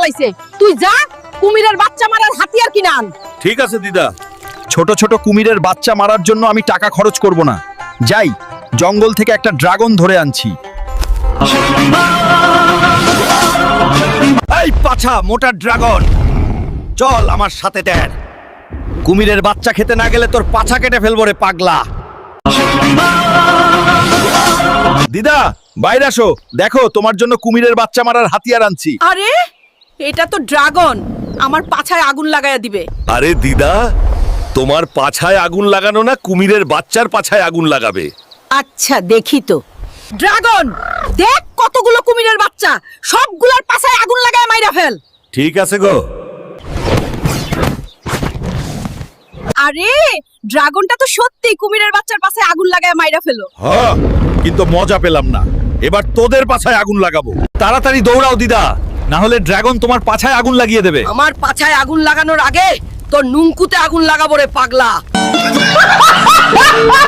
ফালাইছে। তুই যা কুমিরের বাচ্চা মারার হাতিয়ার কিনে আন। ঠিক আছে দিদা। ছোট ছোট কুমিরের বাচ্চা মারার জন্য আমি টাকা খরচ করব না। যাই, জঙ্গল থেকে একটা ড্রাগন ধরে আনছি। এই পাছা মোটা ড্রাগন, চল আমার সাথে দেখ। কুমিরের বাচ্চা খেতে না গেলে তোর পাছা কেটে ফেলবো রে পাগলা। দিদা বাইরে আসো, দেখো তোমার জন্য কুমিরের বাচ্চা মারার হাতিয়ার আনছি। আরে এটা তো ড্রাগন, আমার পাছায় আগুন লাগায়া দিবে। আরে দিদা, তোমার পাছায় আগুন লাগানো না, কুমিরের বাচ্চার পাছায় আগুন লাগাবে। আচ্ছা দেখি তো। ড্রাগন দেখ কতগুলো কুমিরের বাচ্চা, সবগুলোর পাছায় আগুন লাগায় মাইরা ফেল। ঠিক আছে গো। আরে ড্রাগনটা তো সত্যি কুমিরের বাচ্চার পাছায় আগুন লাগায় মাইরা ফেলো। হ্যাঁ, কিন্তু মজা পেলাম না। এবার তোদের পাছায় আগুন লাগাবো। তাড়াতাড়ি দৌড়াও দিদা, না হলে ড্রাগন তোমার পাছায় আগুন লাগিয়ে দেবে। আমার পাছায় আগুন লাগানোর আগে তোর নুঙ্কুতে আগুন লাগাবো রে পাগলা।